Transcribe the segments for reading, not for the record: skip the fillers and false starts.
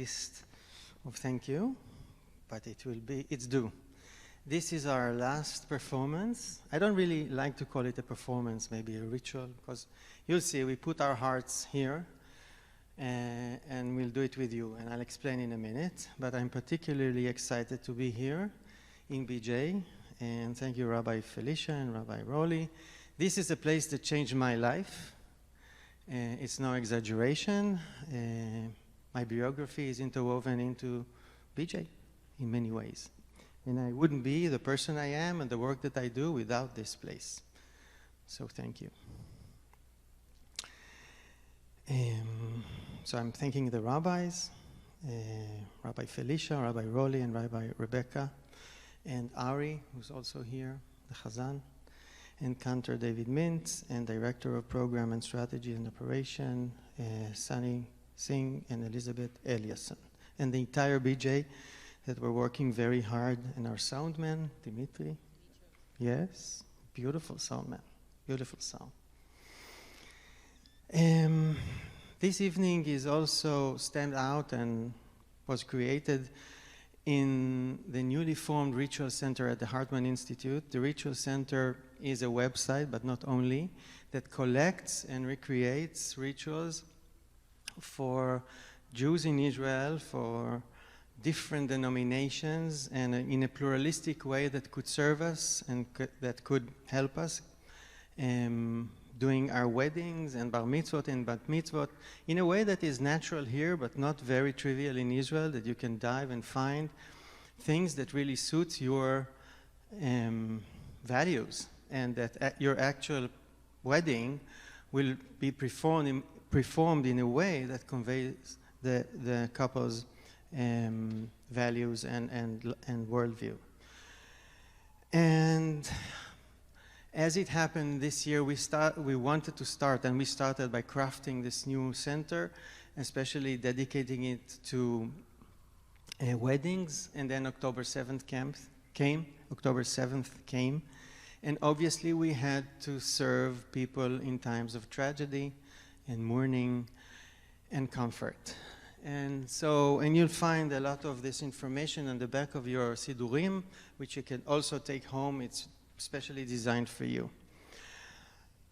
list of thank you, but it's due. This is our last performance. I don't really like to call it a performance, maybe a ritual, because you'll see we put our hearts here, and we'll do it with you, and I'll explain in a minute. But I'm particularly excited to be here in BJ, and thank you, Rabbi Felicia and Rabbi Roli. This is a place that changed my life. It's no exaggeration. My biography is interwoven into BJ in many ways. And I wouldn't be the person I am and the work that I do without this place. So thank you. So I'm thanking the rabbis, Rabbi Felicia, Rabbi Roli, and Rabbi Rebecca, and Ari, who's also here, the Chazan, and Cantor David Mintz, and Director of Program and Strategy and Operation, Sunny Singh and Elizabeth Eliasson, and the entire BJ that were working very hard, and our sound man, Dimitri. Yes, beautiful sound man, beautiful sound. This evening is also stamped out and was created in the newly formed Ritual Center at the Hartman Institute. The Ritual Center is a website, but not only, that collects and recreates rituals for Jews in Israel, for different denominations, and in a pluralistic way that could serve us and that could help us doing our weddings and bar mitzvot and bat mitzvot in a way that is natural here but not very trivial in Israel, that you can dive and find things that really suit your values, and that your actual wedding will be performed in a way that conveys the couple's values and worldview. And as it happened this year, we wanted to start, and we started by crafting this new center, especially dedicating it to weddings, and then October 7th came, and obviously we had to serve people in times of tragedy and mourning and comfort. And you'll find a lot of this information on the back of your Sidurim, which you can also take home. It's specially designed for you.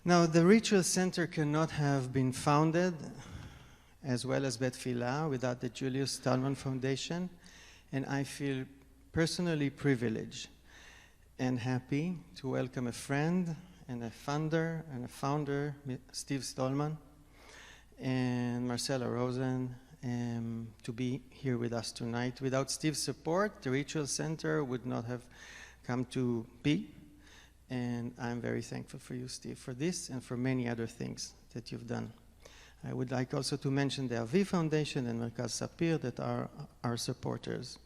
Now, the Ritual Center cannot have been founded, as well as Bet Filah, without the Julius Stallman Foundation, and I feel personally privileged and happy to welcome a friend and a founder, Steve Stallman, and Marcella Rosen, to be here with us tonight. Without Steve's support, the Ritual Center would not have come to be, and I'm very thankful for you, Steve, for this and for many other things that you've done. I would like also to mention the Aviv Foundation and Merkaz Sapir that are our supporters.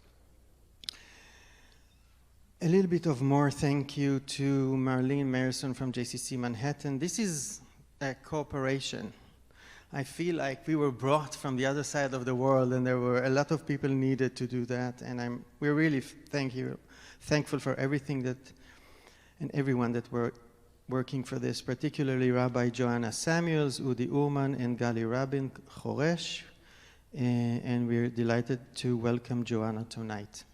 A little bit of more thank you to Marlene Meyerson from JCC Manhattan. This is a cooperation. I feel like we were brought from the other side of the world, and there were a lot of people needed to do that, and we're really thankful for everything and everyone that were working for this, particularly Rabbi Joanna Samuels, Udi Urman, and Gali Rabin Choresh, and we're delighted to welcome Joanna tonight.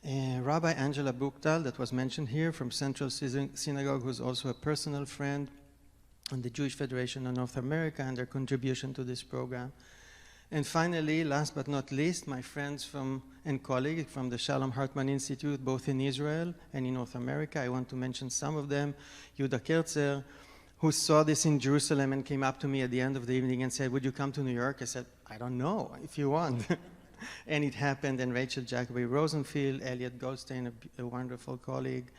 Rabbi Angela Buchtal, that was mentioned here, from Central Synagogue, who's also a personal friend, and the Jewish Federation of North America, and their contribution to this program. And finally, last but not least, my friends and colleagues from the Shalom Hartman Institute, both in Israel and in North America. I want to mention some of them. Yehuda Kertzer, who saw this in Jerusalem and came up to me at the end of the evening and said, "Would you come to New York?" I said, "I don't know, if you want." And it happened, and Rachel Jacoby Rosenfield, Elliot Goldstein, a wonderful colleague,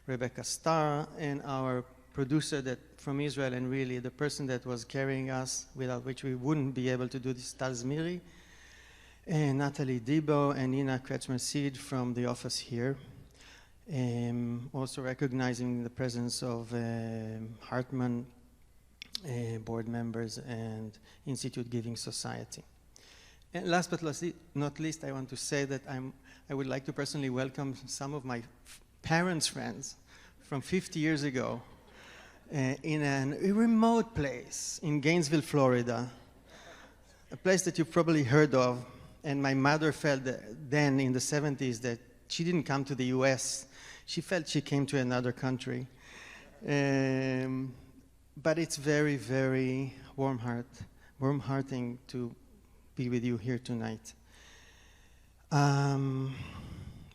Rebecca Starr, and our producer from Israel, and really the person that was carrying us, without which we wouldn't be able to do this, Tal Zmiri, and Natalie Debo, and Nina Kretschmer-Seed from the office here. Also recognizing the presence of Hartman board members and Institute Giving Society. And last but not least, I want to say that I would like to personally welcome some of my parents' friends from 50 years ago. in a remote place in Gainesville, Florida, a place that you've probably heard of. And my mother felt that then in the 70s that she didn't come to the US. She felt she came to another country. But it's very, very warm-hearting to be with you here tonight.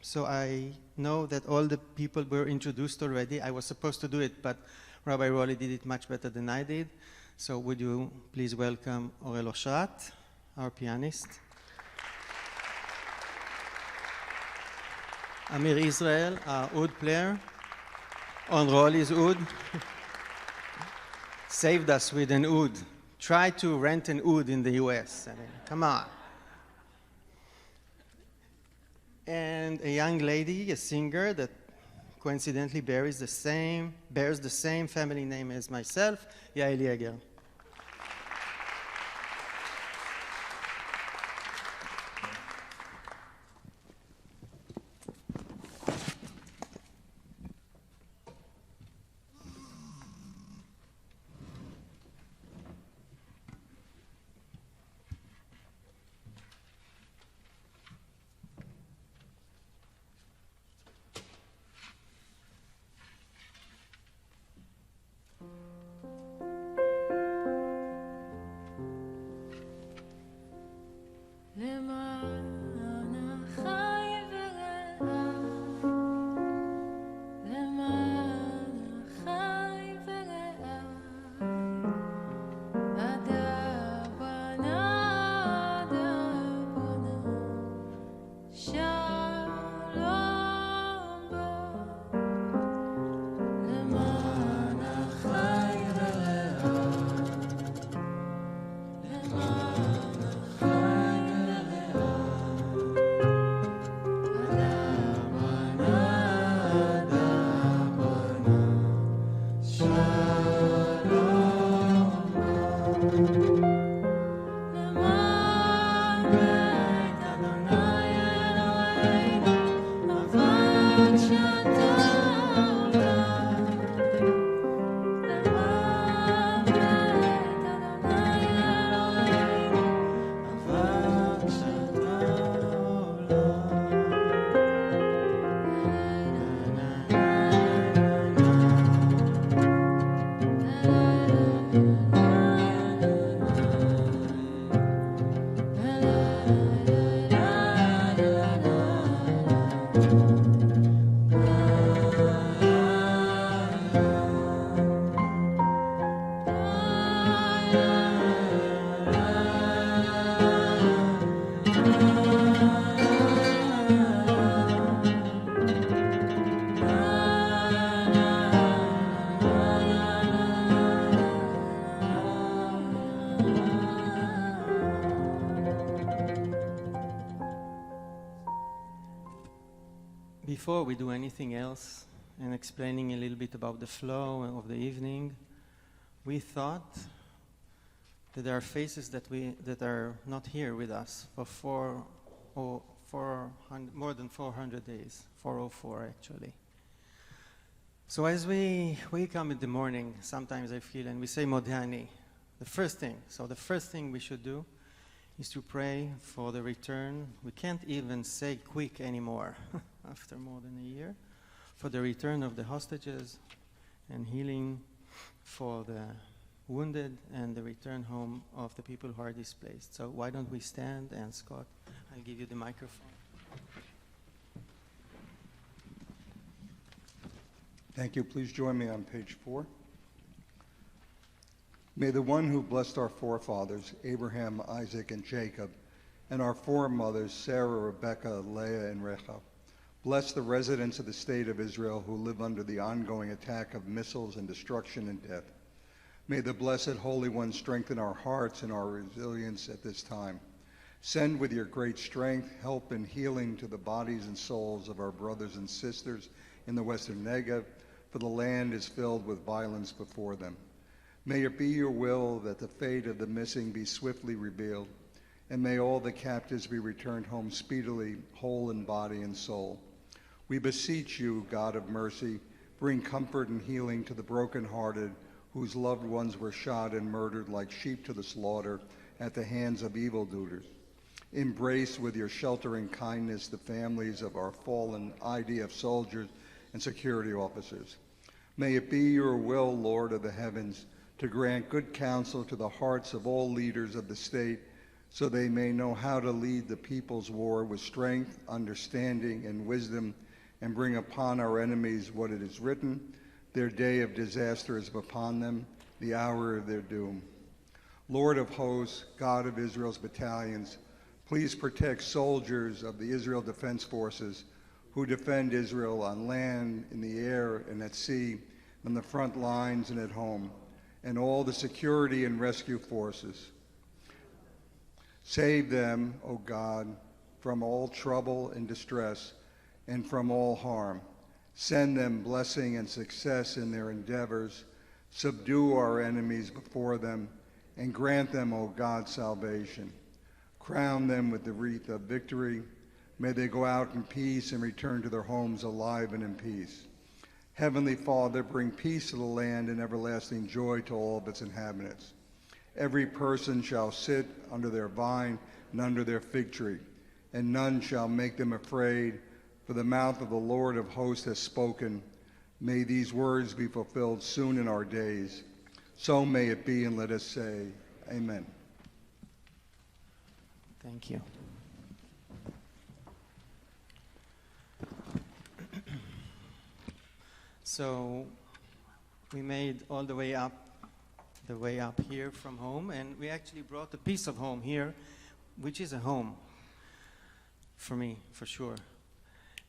So I know that all the people were introduced already. I was supposed to do it, but Rabbi Roli did it much better than I did. So would you please welcome Orel Oshrat, our pianist. Amir Israel, our oud player. On Roli's oud. Saved us with an oud. Try to rent an oud in the US. I mean, come on. And a young lady, a singer that coincidentally bears the same family name as myself, Yael Jaeger. Before we do anything else, and explaining a little bit about the flow of the evening, we thought that there are faces that are not here with us for more than 400 days, 404 actually. So as we wake up in the morning, sometimes I feel, and we say Modani, the first thing we should do is to pray for the return. We can't even say quick anymore after more than a year, for the return of the hostages and healing for the wounded and the return home of the people who are displaced. So why don't we stand, and Scott, I'll give you the microphone. Thank you. Please join me on page 4. May the one who blessed our forefathers, Abraham, Isaac, and Jacob, and our foremothers, Sarah, Rebekah, Leah, and Rachel, bless the residents of the state of Israel who live under the ongoing attack of missiles and destruction and death. May the blessed Holy One strengthen our hearts and our resilience at this time. Send with your great strength, help, and healing to the bodies and souls of our brothers and sisters in the Western Negev, for the land is filled with violence before them. May it be your will that the fate of the missing be swiftly revealed, and may all the captives be returned home speedily, whole in body and soul. We beseech you, God of mercy, bring comfort and healing to the brokenhearted whose loved ones were shot and murdered like sheep to the slaughter at the hands of evildoers. Embrace with your sheltering kindness the families of our fallen IDF soldiers and security officers. May it be your will, Lord of the heavens, to grant good counsel to the hearts of all leaders of the state, so they may know how to lead the people's war with strength, understanding, and wisdom, and bring upon our enemies what it is written, their day of disaster is upon them, the hour of their doom. Lord of hosts, God of Israel's battalions, please protect soldiers of the Israel Defense Forces who defend Israel on land, in the air, and at sea, on the front lines and at home, and all the security and rescue forces. Save them, O God, from all trouble and distress, and from all harm. Send them blessing and success in their endeavors. Subdue our enemies before them, and grant them, O God, salvation. Crown them with the wreath of victory. May they go out in peace and return to their homes alive and in peace. Heavenly Father, bring peace to the land and everlasting joy to all of its inhabitants. Every person shall sit under their vine and under their fig tree, and none shall make them afraid, for the mouth of the Lord of hosts has spoken. May these words be fulfilled soon in our days. So may it be, and let us say, Amen. Thank you. So we made all the way up here from home, and we actually brought a piece of home here, which is a home for me, for sure.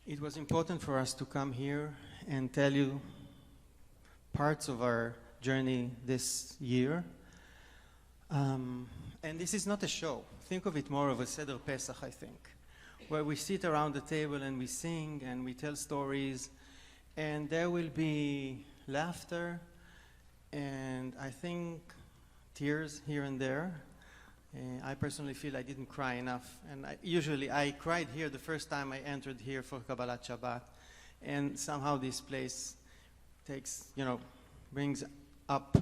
It was important for us to come here and tell you parts of our journey this year. And this is not a show. Think of it more of a Seder Pesach, I think, where we sit around the table and we sing and we tell stories, and there will be laughter and I think tears here and there. I personally feel I didn't cry enough, and usually I cried here the first time I entered here for Kabbalat Shabbat, and somehow this place brings up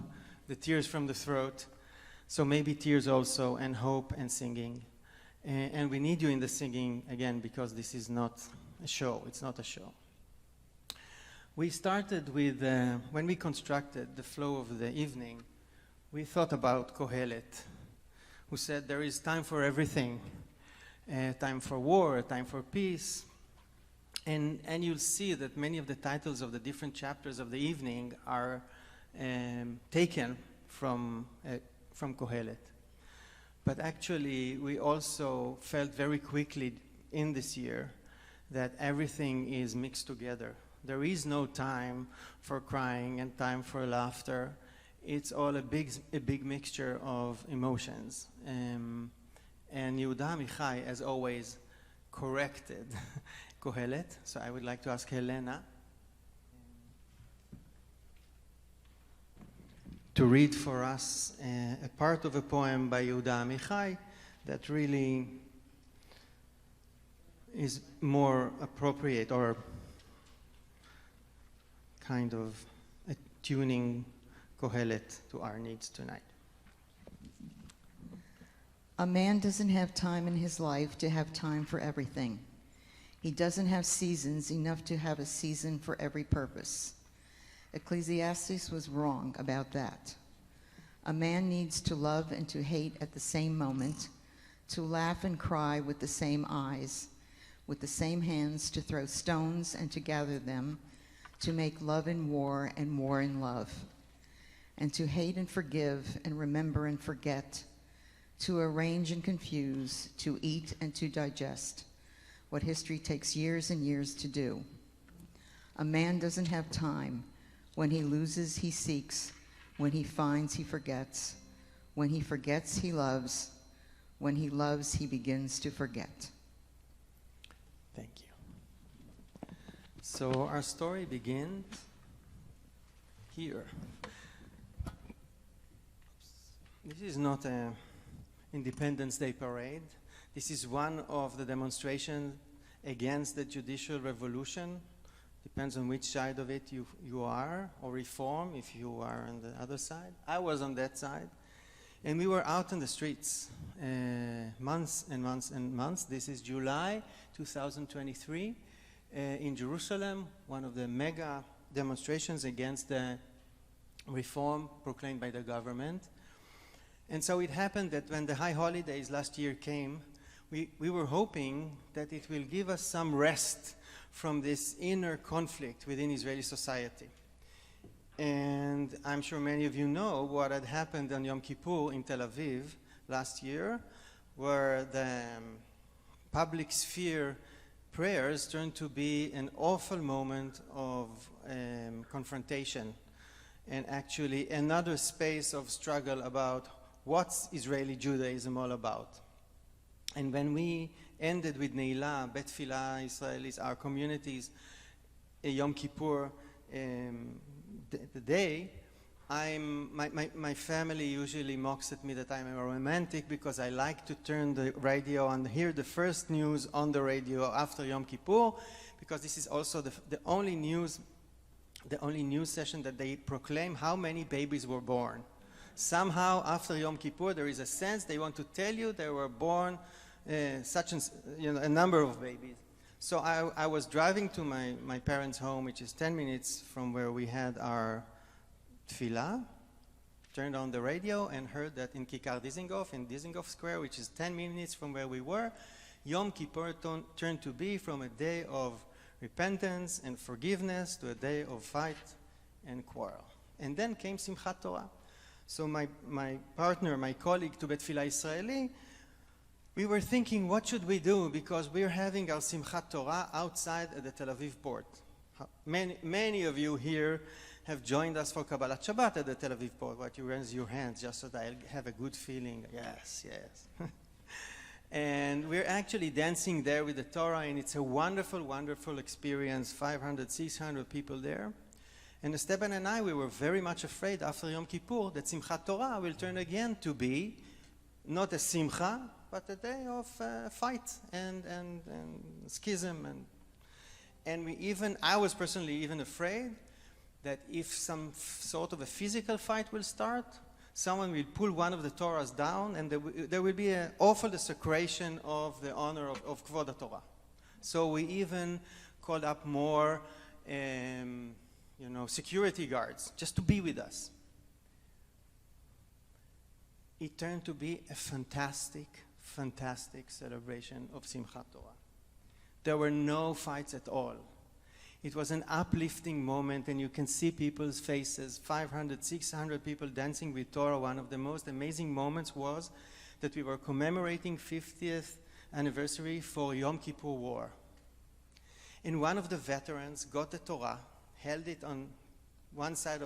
the tears from the throat. So maybe tears also, and hope and singing. And we need you in the singing again, because this is not a show. It's not a show. We started with, when we constructed the flow of the evening, we thought about Kohelet, who said there is time for everything, time for war, time for peace. And you'll see that many of the titles of the different chapters of the evening are taken from Kohelet. But actually, we also felt very quickly in this year that everything is mixed together. There is no time for crying and time for laughter. It's all a big mixture of emotions. And Yehuda Amichai, as always, corrected Kohelet. So I would like to ask Helena to read for us a part of a poem by Yehuda Amichai that really is more appropriate, or kind of attuning Kohelet to our needs tonight. A man doesn't have time in his life to have time for everything. He doesn't have seasons enough to have a season for every purpose. Ecclesiastes was wrong about that. A man needs to love and to hate at the same moment, to laugh and cry with the same eyes, with the same hands to throw stones and to gather them, to make love in war and war in love, and to hate and forgive and remember and forget, to arrange and confuse, to eat and to digest, what history takes years and years to do. A man doesn't have time. When he loses, he seeks. When he finds, he forgets. When he forgets, he loves. When he loves, he begins to forget. Thank you. So our story begins here. This is not an Independence Day parade. This is one of the demonstrations against the judicial revolution, Depends on which side of it you are, or Reform if you are on the other side. I was on that side. And we were out in the streets months and months and months. This is July 2023 in Jerusalem, one of the mega demonstrations against the reform proclaimed by the government. And so it happened that when the high holidays last year came, we were hoping that it will give us some rest from this inner conflict within Israeli society. And I'm sure many of you know what had happened on Yom Kippur in Tel Aviv last year, where the public sphere prayers turned to be an awful moment of confrontation, and actually another space of struggle about what's Israeli Judaism all about. And when we ended with Neila, Bet Filah Israelis, our communities, Yom Kippur, the day, my family usually mocks at me that I'm a romantic because I like to turn the radio and hear the first news on the radio after Yom Kippur, because this is also the only news session that they proclaim how many babies were born. Somehow after Yom Kippur there is a sense they want to tell you there were born such a number of babies. So I was driving to my parents' home, which is 10 minutes from where we had our tefillah, turned on the radio and heard that in Kikar Dizengoff, in Dizengoff Square, which is 10 minutes from where we were, Yom Kippur turned to be from a day of repentance and forgiveness to a day of fight and quarrel. And then came Simchat Torah. So my partner, my colleague to Bet Filah Israeli, we were thinking, what should we do? Because we're having our Simchat Torah outside at the Tel Aviv port. Many of you here have joined us for Kabbalat Shabbat at the Tel Aviv port. What, you raise your hands just so that I'll have a good feeling. Yes, yes. And we're actually dancing there with the Torah, and it's a wonderful, wonderful experience. 500, 600 people there. And Esteban and I, we were very much afraid after Yom Kippur that Simchat Torah will turn again to be not a simcha, but a day of fight and schism. And I was personally even afraid that if some sort of a physical fight will start, someone will pull one of the Torahs down, and there will be an awful desecration of the honor of Kvod HaTorah. So we even called up more security guards just to be with us. It turned to be a fantastic celebration of Simchat Torah. There were no fights at all. It was an uplifting moment, and you can see people's faces, 500, 600 people dancing with Torah. One of the most amazing moments was that we were commemorating 50th anniversary for Yom Kippur War. And one of the veterans got the Torah, held it on one side,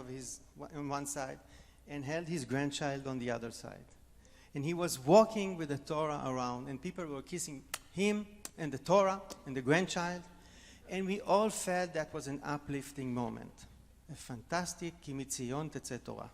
and held his grandchild on the other side. And he was walking with the Torah around, and people were kissing him and the Torah and the grandchild. And we all felt that was an uplifting moment. A fantastic Ki Mitzion Tetzeh Torah.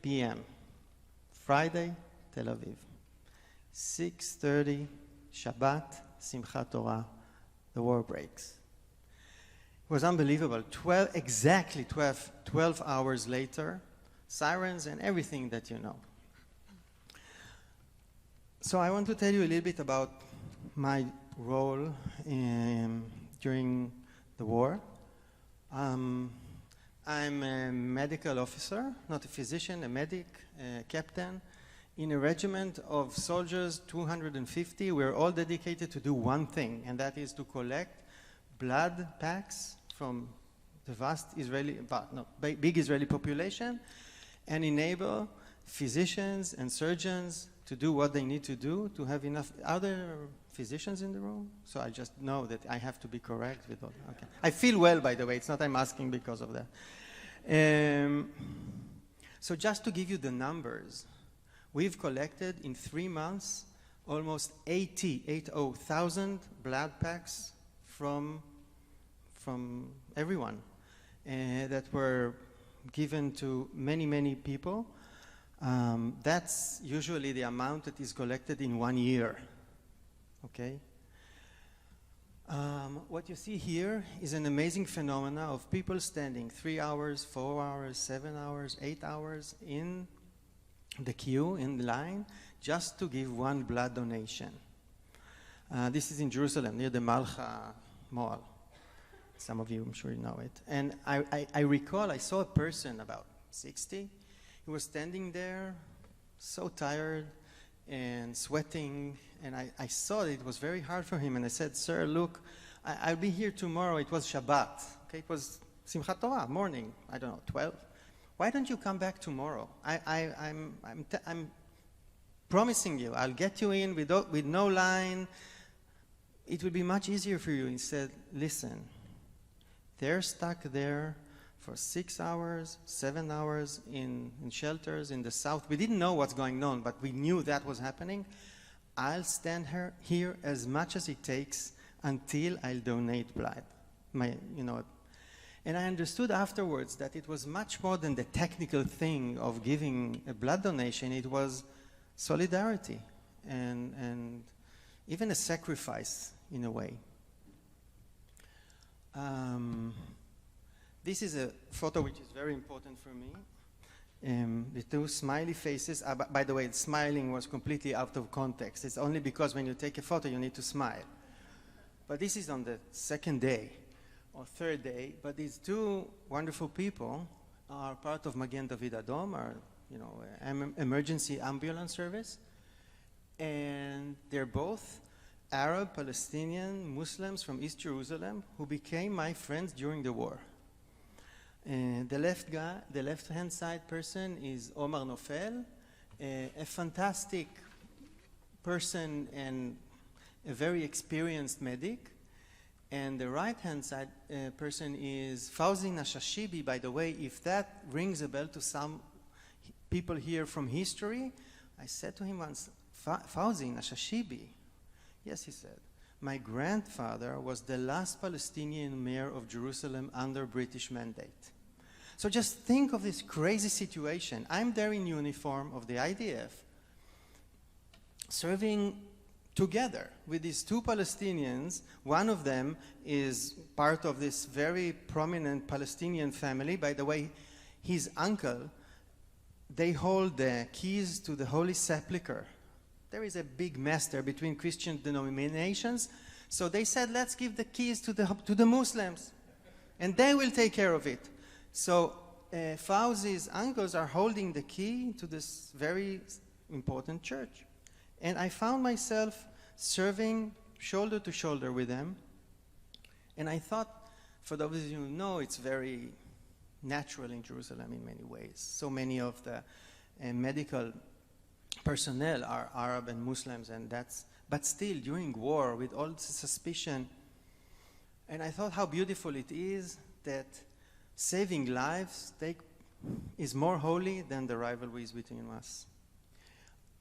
p.m. Friday, Tel Aviv. 6:30, Shabbat, Simchat Torah, the war breaks. It was unbelievable. 12 hours later, sirens and everything that you know. So I want to tell you a little bit about my role during the war. I'm a medical officer, not a physician, a medic, a captain, in a regiment of soldiers, 250. We're all dedicated to do one thing, and that is to collect blood packs from the vast big Israeli population and enable physicians and surgeons to do what they need to do to have enough. Are there physicians in the room? So I just know that I have to be correct with all. Okay. I feel well, by the way. It's not I'm asking because of that. So just to give you the numbers, we've collected in 3 months almost 80,000 blood packs from everyone that were given to many people. That's usually the amount that is collected in 1 year. Okay? What you see here is an amazing phenomena of people standing 3 hours, 4 hours, 7 hours, 8 hours in the queue, in the line, just to give one blood donation. This is in Jerusalem, near the Malcha Mall. Some of you, I'm sure you know it. And I recall I saw a person about 60. He was standing there, so tired and sweating, and I saw that it was very hard for him, and I said, "Sir, look, I'll be here tomorrow." It was Shabbat, okay? It was Simchat Torah, morning, I don't know, 12. Why don't you come back tomorrow? I'm promising you, I'll get you in with no line. It will be much easier for you. He said, "Listen, they're stuck there for 6 hours, 7 hours in shelters in the south. We didn't know what's going on, but we knew that was happening. I'll stand here as much as it takes until I'll donate blood." And I understood afterwards that it was much more than the technical thing of giving a blood donation. It was solidarity and even a sacrifice in a way. This is a photo which is very important for me. The two smiley faces. By the way, the smiling was completely out of context. It's only because when you take a photo, you need to smile. But this is on the second day or third day. But these two wonderful people are part of Magen David Adom, our emergency ambulance service, and they're both Arab, Palestinian, Muslims from East Jerusalem who became my friends during the war. The left-hand side person is Omar Nofel, a fantastic person and a very experienced medic. And the right-hand side person is Fauzi Nashashibi. By the way, if that rings a bell to some people here from history, I said to him once, "Fauzi Nashashibi?" "Yes," he said. "My grandfather was the last Palestinian mayor of Jerusalem under British mandate." So just think of this crazy situation. I'm there in uniform of the IDF, serving together with these two Palestinians. One of them is part of this very prominent Palestinian family. By the way, his uncle, they hold the keys to the Holy Sepulchre. There is a big mess there between Christian denominations. So they said, let's give the keys to the Muslims, and they will take care of it. So Fauzi's uncles are holding the key to this very important church. And I found myself serving shoulder to shoulder with them. And I thought, for those of you who know, it's very natural in Jerusalem in many ways. So many of the medical personnel are Arab and Muslims, but still during war with all the suspicion. And I thought how beautiful it is that saving lives is more holy than the rivalries between us.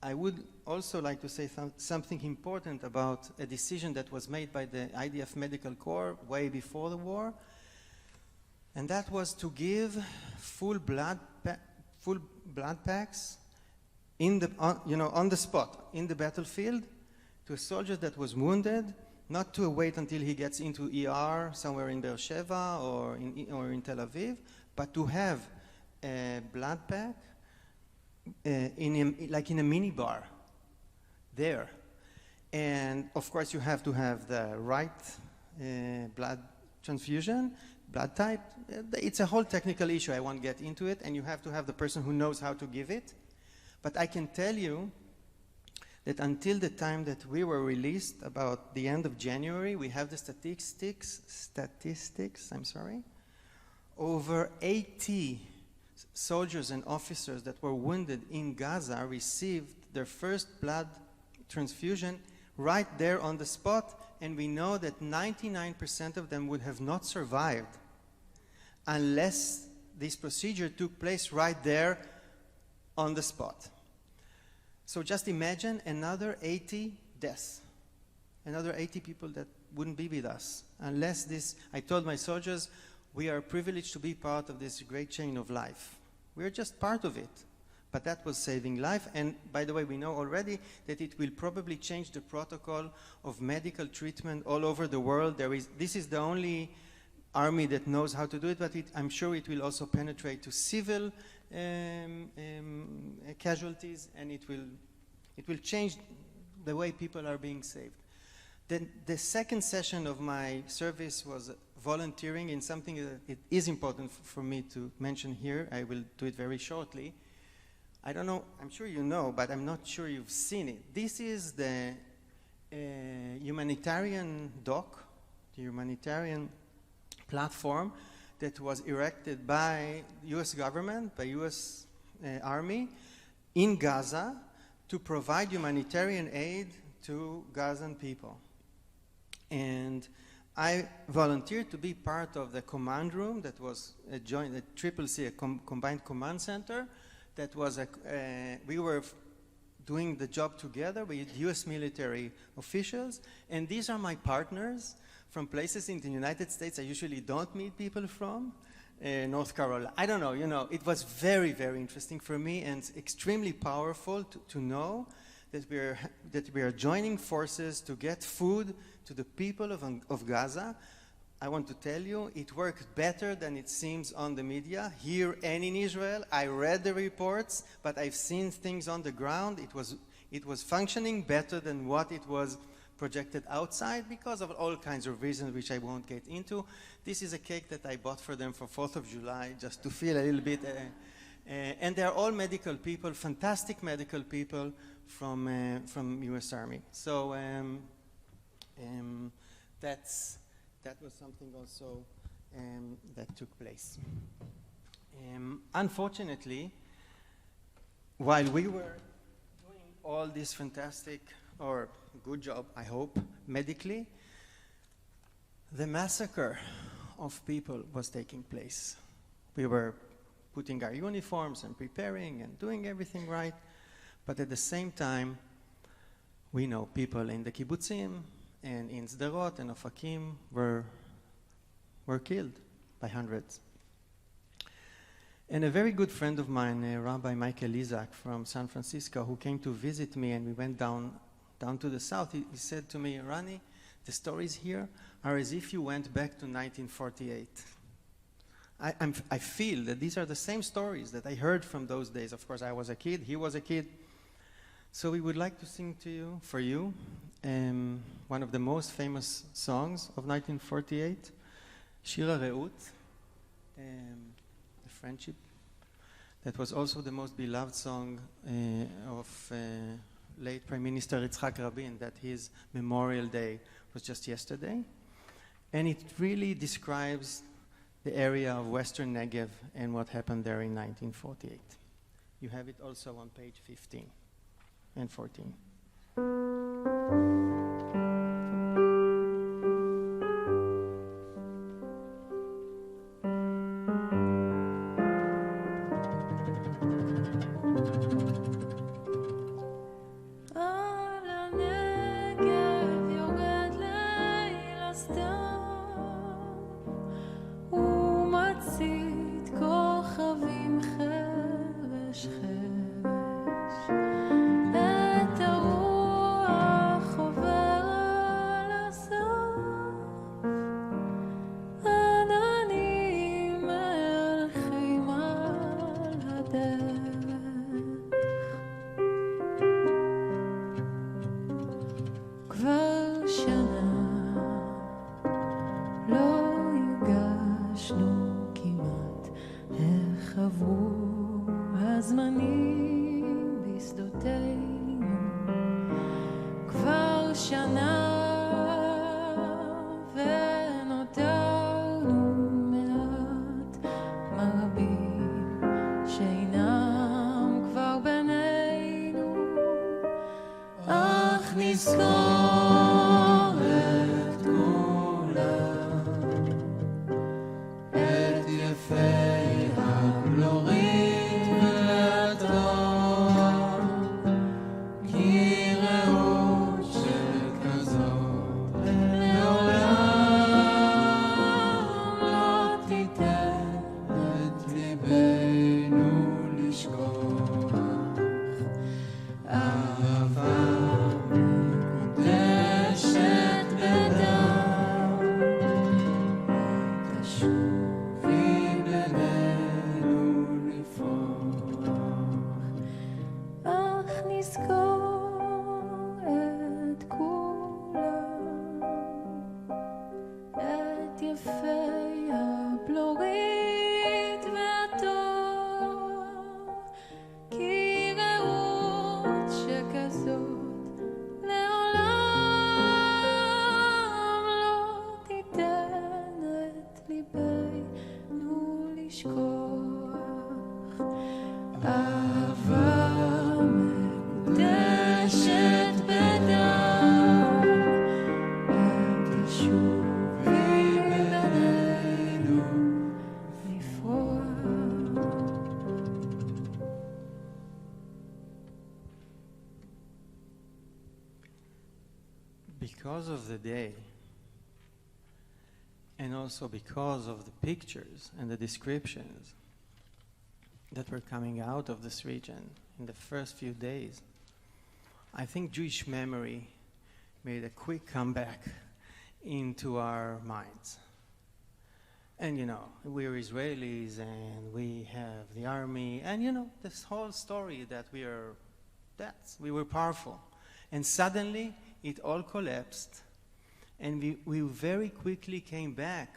I would also like to say something important about a decision that was made by the IDF Medical Corps way before the war, and that was to give full blood packs on the spot, in the battlefield, to a soldier that was wounded, not to wait until he gets into ER somewhere in Beersheba or in Tel Aviv, but to have a blood pack like in a mini bar there. And of course, you have to have the right blood transfusion, blood type. It's a whole technical issue. I won't get into it. And you have to have the person who knows how to give it. But I can tell you that until the time that we were released, about the end of January, we have the statistics, over 80 soldiers and officers that were wounded in Gaza received their first blood transfusion right there on the spot, and we know that 99% of them would have not survived unless this procedure took place right there on the spot. So just imagine another 80 deaths, another 80 people that wouldn't be with us unless this. I told my soldiers, we are privileged to be part of this great chain of life. We're just part of it. But that was saving life. And by the way, we know already that it will probably change the protocol of medical treatment all over the world. This is the only army that knows how to do it, but I'm sure it will also penetrate to civil casualties, and it will change the way people are being saved. Then the second session of my service was volunteering in something that it is important for me to mention here. I will do it very shortly. I don't know, I'm sure you know, but I'm not sure you've seen it. This is the humanitarian dock, the humanitarian platform that was erected by US government, by US Army in Gaza to provide humanitarian aid to Gazan people. And I volunteered to be part of the command room that was a combined command center. That was we were doing the job together with US military officials, and these are my partners from places in the United States I usually don't meet people from, North Carolina. I don't know, it was very, very interesting for me and extremely powerful to know that we are joining forces to get food to the people of Gaza. I want to tell you, it worked better than it seems on the media, here and in Israel. I read the reports, but I've seen things on the ground. It was functioning better than what it was projected outside because of all kinds of reasons, which I won't get into. This is a cake that I bought for them for 4th of July, just to feel a little bit. And they're all medical people, fantastic medical people from US Army. So that was something also that took place. Unfortunately, while we were doing all this fantastic, or good job, I hope, medically, the massacre of people was taking place. We were putting our uniforms and preparing and doing everything right, but at the same time, we know people in the kibbutzim and in Sderot and Ofakim were killed by hundreds. And a very good friend of mine, Rabbi Michael Isaac from San Francisco, who came to visit me, and we went down to the south, he said to me, Rani, the stories here are as if you went back to 1948. I feel that these are the same stories that I heard from those days. Of course, I was a kid, he was a kid. So we would like to sing for you, one of the most famous songs of 1948, Shir HaReut, the friendship. That was also the most beloved song of late Prime Minister Yitzhak Rabin, that his Memorial Day was just yesterday. And it really describes the area of Western Negev and what happened there in 1948. You have it also on page 15 and 14. את הרוח וחברו הזמנים בשדותינו כבר שנה ונותרנו מעט מרבים שאינם כבר בינינו אך נזכור את כולם את יפי הבלורית והטוב כי רעות שכזאת לעולם לא תיתן את ליבנו לשכוח אהבה מקודשת בדם תשובי בינינו לפרוח אך נזכור את כולם את יפי הבלורית והטוב כי רעות שכזאת לעולם לא תיתן את ליבנו לשכוח אהבה מקודשת בדם תשובי בינינו לפרוח Because of the day, and also because of the pictures and the descriptions that were coming out of this region in the first few days, I think Jewish memory made a quick comeback into our minds. And you know, we're Israelis and we have the army, and you know, this whole story that we were powerful. And suddenly it all collapsed, and we very quickly came back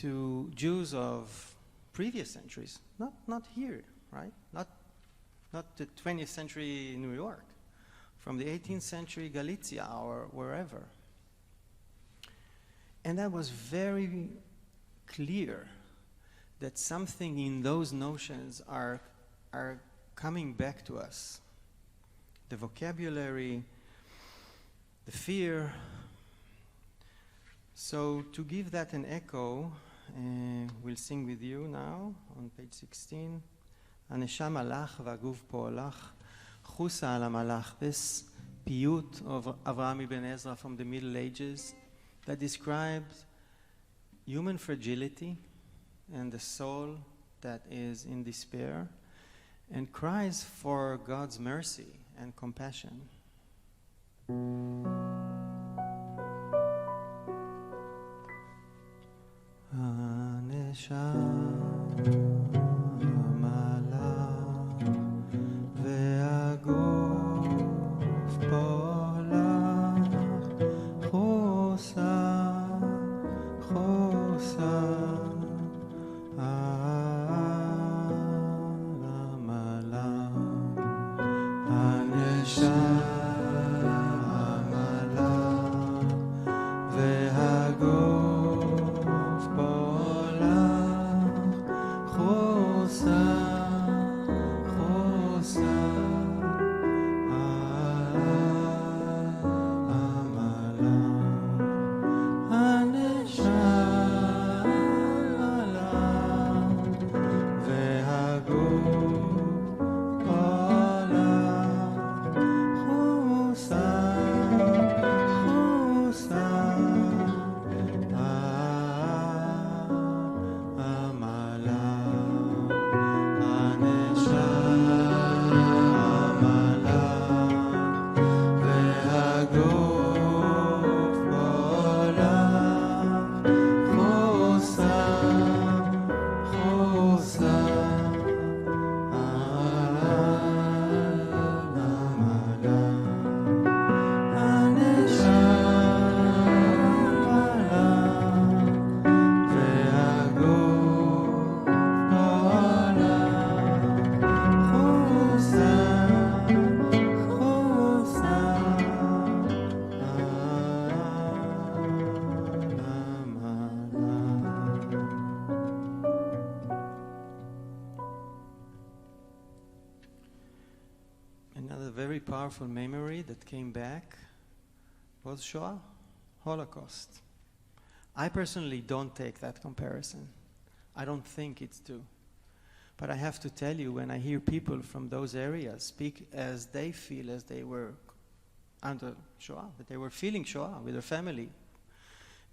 to Jews of previous centuries, not here, right? Not the 20th century New York, from the 18th century Galicia or wherever. And that was very clear that something in those notions are coming back to us. The vocabulary, the fear. So to give that an echo, we'll sing with you now on page 16. הנשם הלך והגוף פה הלך, חוסה על המלאך. This piyut of Avraham ibn Ezra from the Middle Ages that describes human fragility and the soul that is in despair and cries for God's mercy and compassion. והגוף פולח very powerful memory that came back was Shoah, Holocaust. I personally don't take that comparison. I don't think it's true. But I have to tell you, when I hear people from those areas speak as they feel as they were under Shoah, that they were feeling Shoah with their family,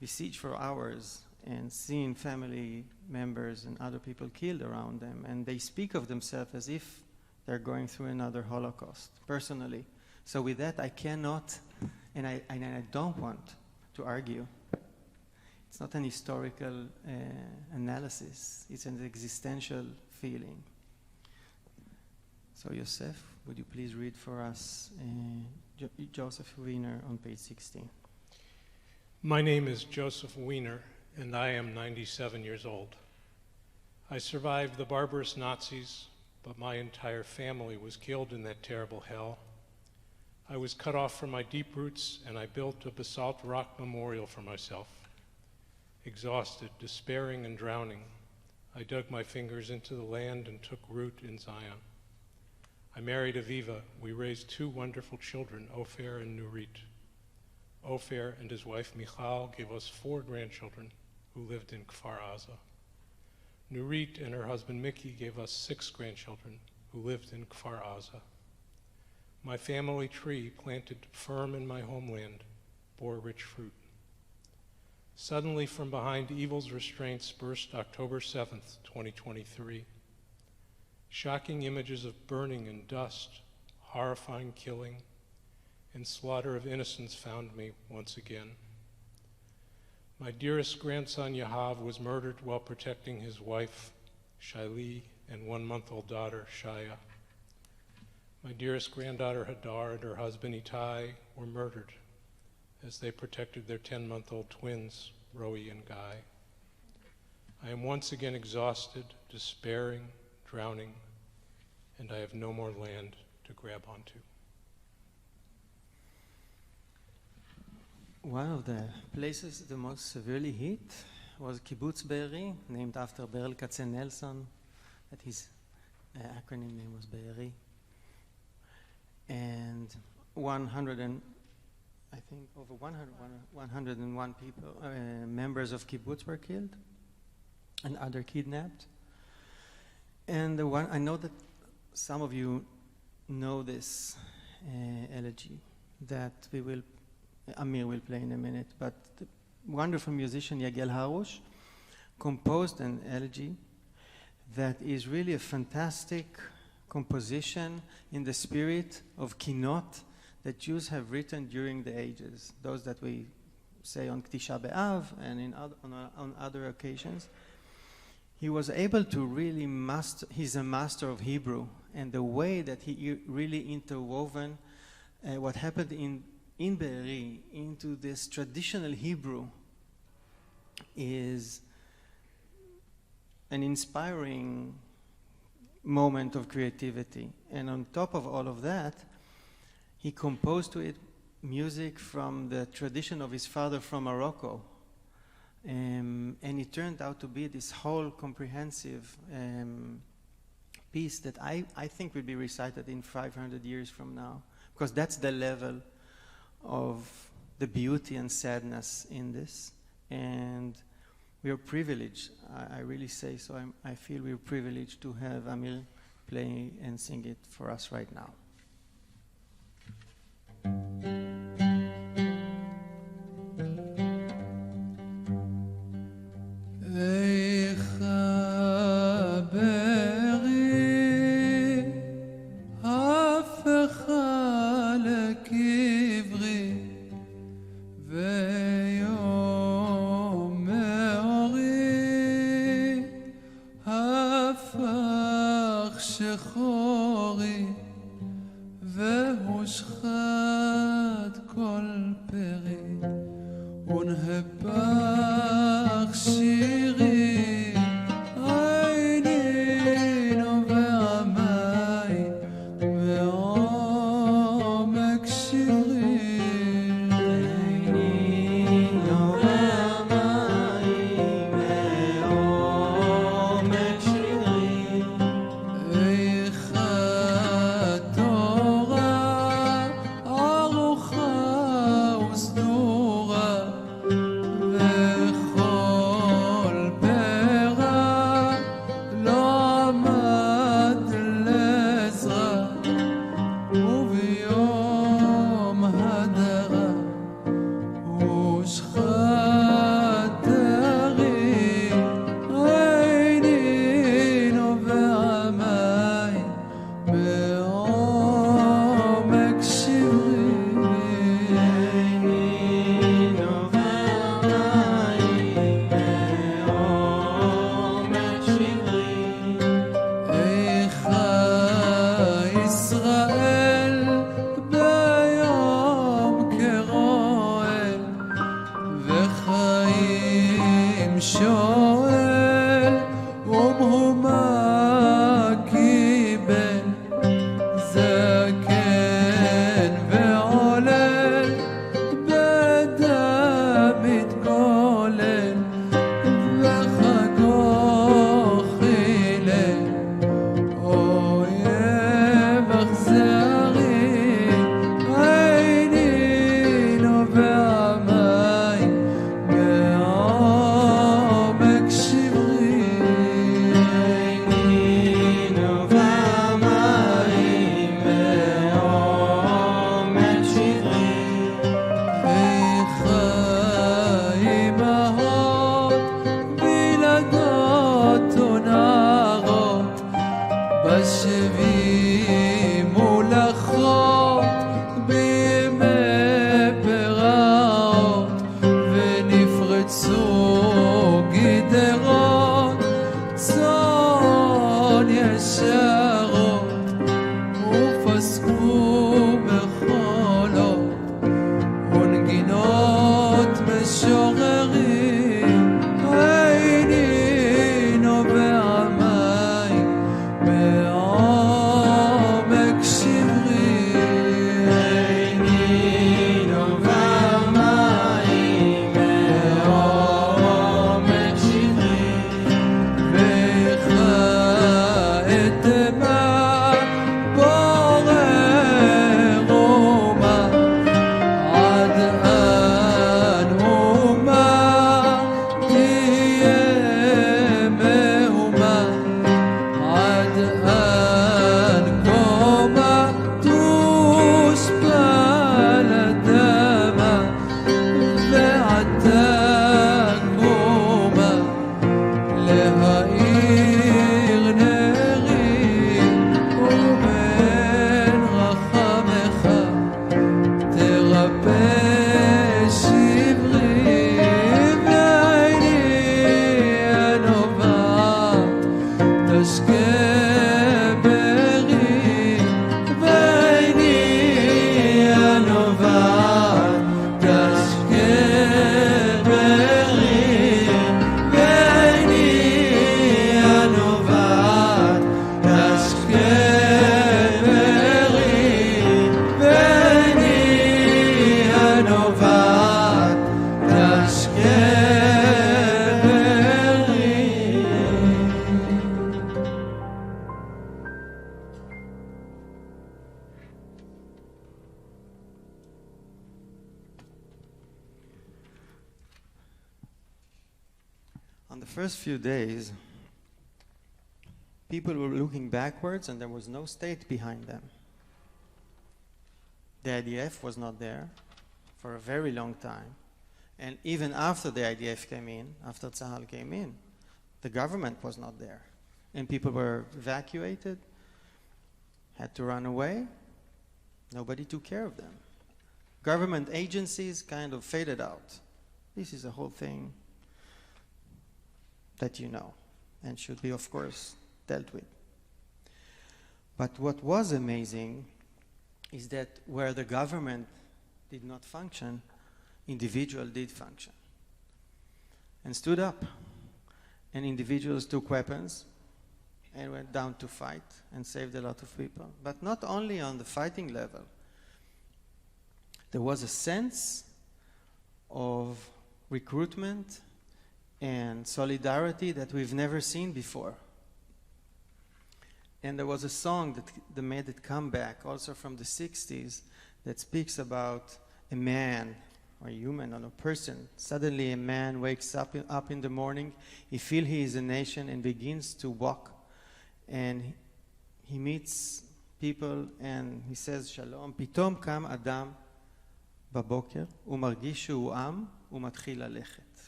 besieged for hours and seeing family members and other people killed around them, and they speak of themselves as if they're going through another Holocaust, personally. So with that, I cannot, and I don't want to argue. It's not an historical analysis. It's an existential feeling. So Yosef, would you please read for us Joseph Wiener on page 16. My name is Joseph Wiener, and I am 97 years old. I survived the barbarous Nazis, but my entire family was killed in that terrible hell. I was cut off from my deep roots, and I built a basalt rock memorial for myself. Exhausted, despairing, and drowning, I dug my fingers into the land and took root in Zion. I married Aviva. We raised 2 wonderful children, Ofer and Nurit. Ofer and his wife Michal gave us 4 grandchildren who lived in Kfar Aza. Nurit and her husband Mickey gave us 6 grandchildren who lived in Kfar Aza. My family tree, planted firm in my homeland, bore rich fruit. Suddenly, from behind evil's restraints burst October 7th, 2023. Shocking images of burning and dust, horrifying killing, and slaughter of innocents found me once again. My dearest grandson Yahav was murdered while protecting his wife, Shaili, and 1-month-old daughter, Shaya. My dearest granddaughter Hadar and her husband Itai were murdered as they protected their 10-month-old twins, Roe and Guy. I am once again exhausted, despairing, drowning, and I have no more land to grab onto. One of the places the most severely hit was Kibbutz Be'eri, named after Berel Katzenelson, that his acronym name was Be'eri. And 101 people, members of kibbutz were killed and other kidnapped. And the one, I know that some of you know this elegy that Amir will play in a minute, but the wonderful musician Yael Jaeger composed an elegy that is really a fantastic composition in the spirit of kinot that Jews have written during the ages, those that we say on Tisha B'Av and on other occasions. He was able to really he's a master of Hebrew, and the way that he really interwoven what happened in Be'eri into this traditional Hebrew is an inspiring moment of creativity. And on top of all of that, he composed to it music from the tradition of his father from Morocco. And it turned out to be this whole comprehensive piece that I think will be recited in 500 years from now, because that's the level of the beauty and sadness in this. And we are privileged, I really say so, I feel we're privileged to have Amir play and sing it for us right now. Torah On the first few days, people were looking backwards and there was no state behind them. The IDF was not there for a very long time. And even after the IDF came in, after Tzahal came in, the government was not there. And people were evacuated, had to run away. Nobody took care of them. Government agencies kind of faded out. This is a whole thing that you know and should be, of course, dealt with. But what was amazing is that where the government did not function, individual did function and stood up. And individuals took weapons and went down to fight and saved a lot of people. But not only on the fighting level. There was a sense of recruitment and solidarity that we've never seen before. And there was a song that made it come back, also from the 60s, that speaks about a man, or a human, or a person. Suddenly a man wakes up in the morning, he feels he is a nation and begins to walk. And he meets people and he says, Shalom, פתאום קם אדם בבוקר, הוא מרגיש שהוא עם, הוא מתחיל ללכת.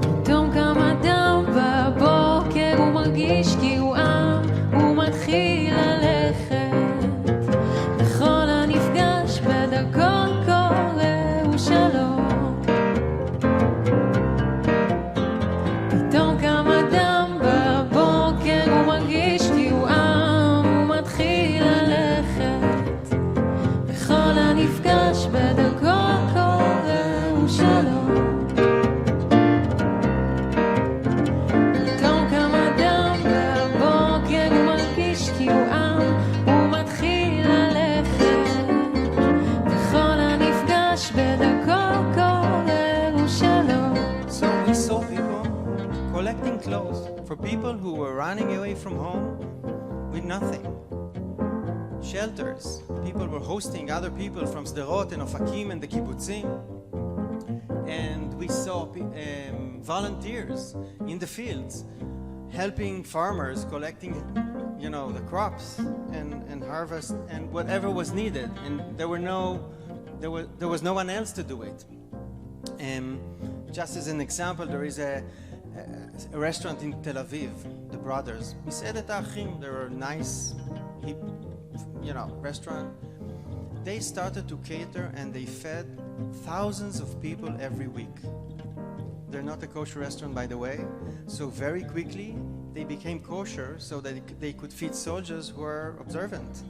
פתאום קם אדם בבוקר, הוא מרגיש כי הוא עם, הוא מתחיל ללכת. לכל הנפגש בדרכו קורא ושלום. פתאום קם אדם בבוקר, הוא מרגיש כי הוא עם, הוא מתחיל ללכת. לכל הנפגש בדרכו קורא ושלום. collecting clothes for people who were running away from home with nothing. Shelters. People were hosting other people from Sderot and Ofakim and the kibbutzim. And we saw volunteers in the fields helping farmers collecting, you know, the crops and harvest and whatever was needed. And there was no one else to do it. Just as an example, there is a restaurant in Tel Aviv, the brothers. Misedet Achim, they were nice, hip, you know, restaurant. They started to cater and they fed thousands of people every week. They're not a kosher restaurant, by the way. So very quickly, they became kosher so that they could feed soldiers who were observant.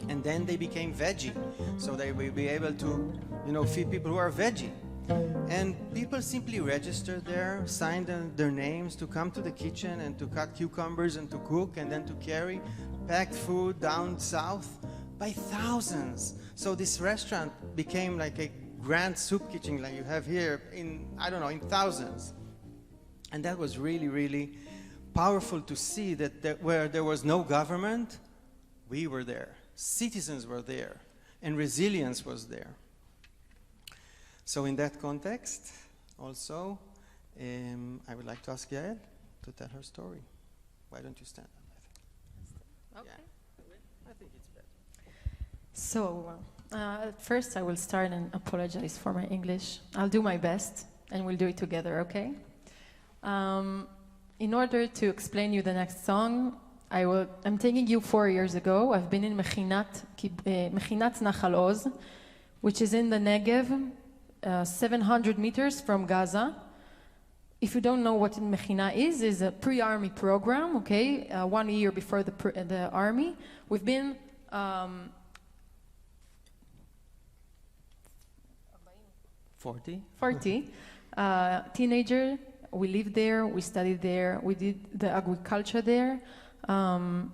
And then they became veggie, so they will be able to, you know, feed people who are veggie. And people simply registered there, signed their names to come to the kitchen and to cut cucumbers and to cook and then to carry packed food down south by thousands. So this restaurant became like a grand soup kitchen like you have here in, I don't know, in thousands. And that was really, really powerful to see that where there was no government, we were there. Citizens were there. And resilience was there. So in that context, also, I would like to ask Yael to tell her story. Why don't you stand up? Okay. Yeah. I think it's better. So, first I will start and apologize for my English. I'll do my best, and we'll do it together, okay? In order to explain you the next song, I'm taking you 4 years ago. I've been in Mechinat Nachal Oz, which is in the Negev, 700 meters from Gaza. If you don't know what Mechina is a pre-army program, okay? 1 year before the army. We've been 40? 40 teenager. We lived there, we studied there, we did the agriculture there, and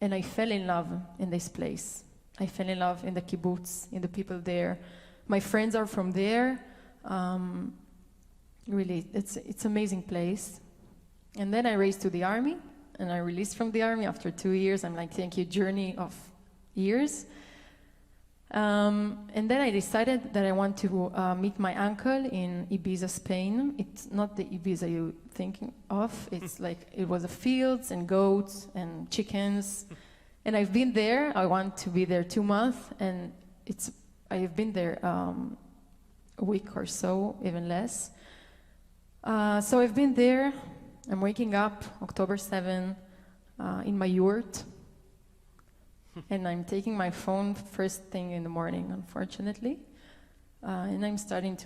I fell in love in this place. I fell in love in the kibbutz, in the people there. My friends are from there. Really, it's amazing place. And then I raised to the army, and I released from the army after 2 years. I'm like, thank you, journey of years. And then I decided that I want to meet my uncle in Ibiza, Spain. It's not the Ibiza you're thinking of. It's like, it was fields and goats and chickens. And I've been there. I want to be there 2 months. And I have been there a week or so, even less. So I've been there. I'm waking up October 7 in my yurt. And I'm taking my phone first thing in the morning, unfortunately. And I'm starting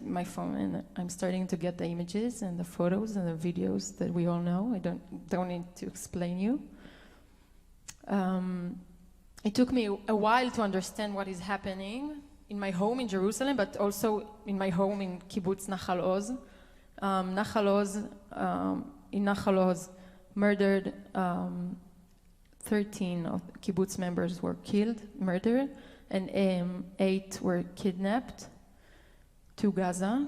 to get the images and the photos and the videos that we all know. I don't need to explain you. It took me a while to understand what is happening in my home in Jerusalem, but also in my home in Kibbutz Nachal Oz. In Nachal Oz, murdered 13 of the kibbutz members were murdered, and 8 were kidnapped to Gaza.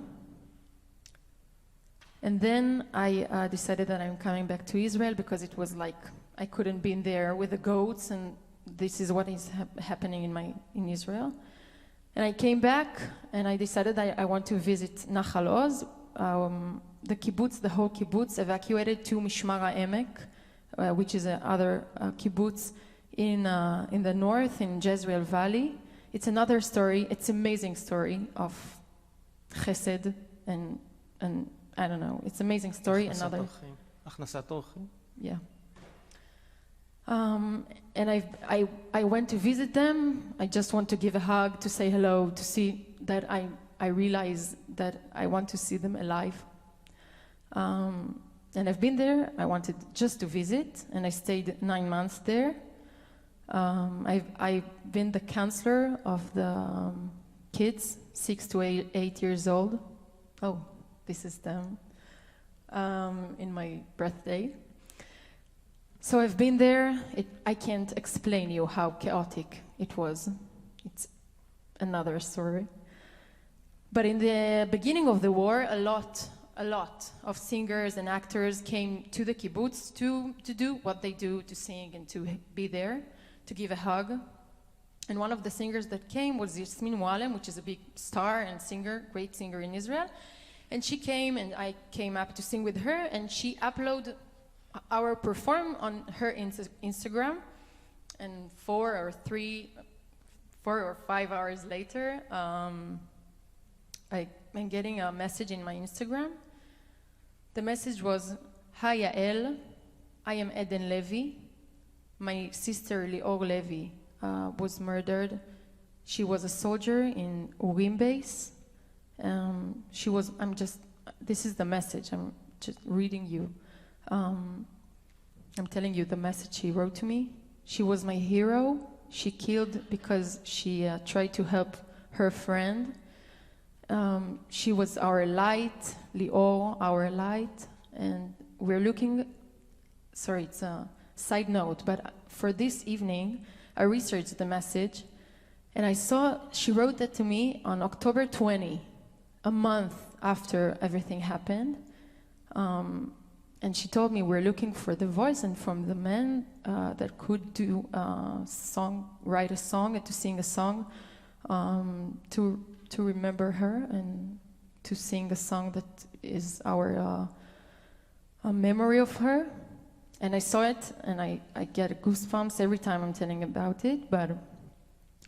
And then I decided that I'm coming back to Israel because it was like I couldn't be in there with the goats, and this is what is happening in Israel. And I came back, and I decided I want to visit Nachal Oz. The whole kibbutz evacuated to Mishmar HaEmek, which is another kibbutz in the north, in Jezreel Valley. It's another story. It's an amazing story of chesed and I don't know. It's an amazing story. Yeah. And I went to visit them. I just want to give a hug, to say hello, to see that I realize that I want to see them alive. And I've been there. I wanted just to visit, and I stayed 9 months there. I've been the counselor of the kids, 6 to 8 years old. Oh, this is them in my birthday. So I've been there. I can't explain you how chaotic it was. It's another story. But in the beginning of the war, a a lot of singers and actors came to the kibbutz to do what they do, to sing and to be there, to give a hug. And one of the singers that came was Yasmin Mourn, which is a big star and singer, great singer in Israel. And she came, and I came up to sing with her, and she uploaded our perform on her Instagram. And 4 or 5 hours later, I'm getting a message in my Instagram. The message was, "Hi Yael, I am Eden Levy. My sister Lior Levy was murdered. She was a soldier in Urim base. This is the message, I'm just reading you. I'm telling you the message she wrote to me. She was my hero. She killed because she tried to help her friend. She was our light, Lior, our light. And we're looking, sorry, it's a side note, but for this evening, I researched the message, and I saw she wrote that to me on October 20, a month after everything happened. And she told me we're looking for the voice and from the man that could do a song, write a song and to sing a song to remember her and to sing a song that is our a memory of her. And I saw it, and I get goosebumps every time I'm telling about it, but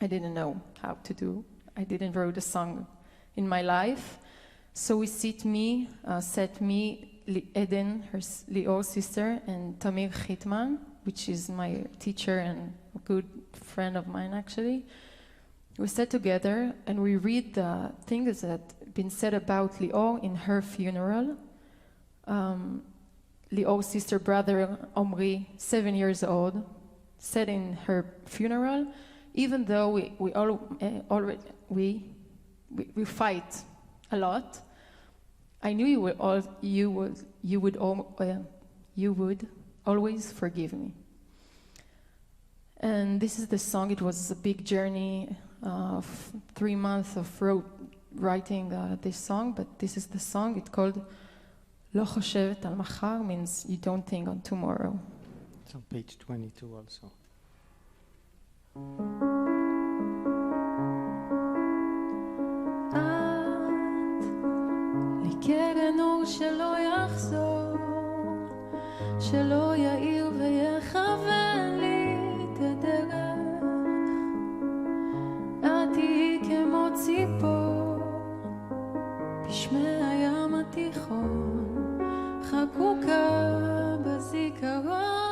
I didn't know how to do. I didn't write a song in my life. So we set me, Eden, her Lior's sister, and Tamir Chitman, which is my teacher and a good friend of mine, actually. We sat together, and we read the things that been said about Lior in her funeral. Lior's sister brother, Omri, 7 years old, said in her funeral, even though we fight a lot, I knew you would always forgive me. And this is the song. It was a big journey of 3 months of writing this song, but this is the song. It's called "לא חושבת על מחר," means you don't think on tomorrow. It's on page 22 also. לי קרן אור שלא יחזור, שלא יאיר ויכוון לי את הדרך. את תהיי כמו ציפור בשמי הים התיכון, חקוקה בזיכרון.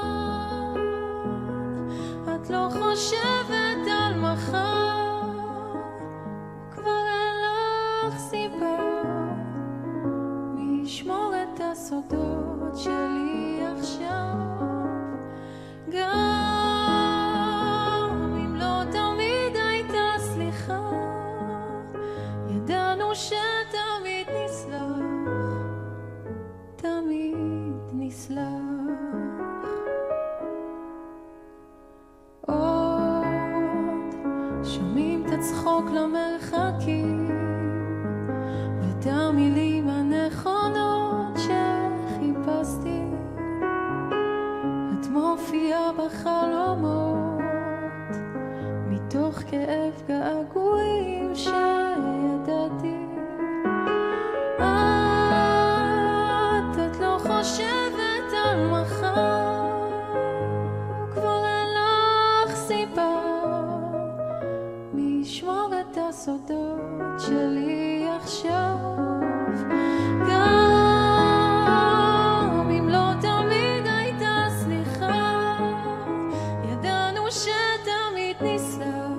את לא חושבת על מחר, כבר אין לך סיבה. מי ישמור את הסודות שלי עכשיו, גם אם לא תמיד הייתה סליחה, ידענו שתמיד נסלח, תמיד נסלח. עוד שומעים את הצחוק למרחקים ואת המילים הנכונות שחיפשתי. את מופיעה בחלומות מתוך כאב געגועים שידעתי. את לא חושבת על מחר, כבר אין לך סיבה. מי ישמור את הסודות שלי עכשיו, גם אם לא תמיד הייתה סליחה, ידענו שתמיד נסלח,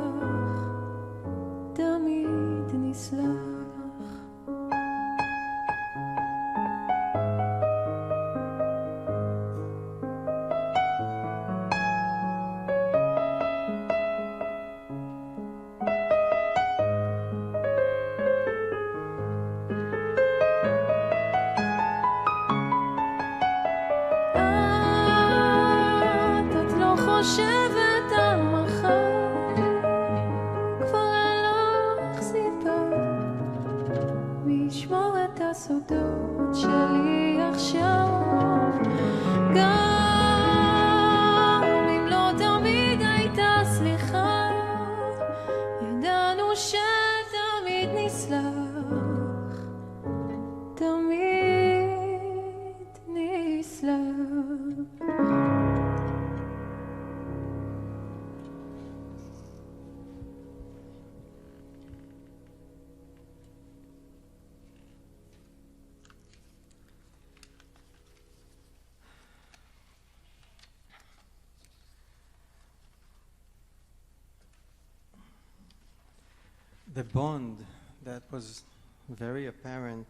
the bond that was very apparent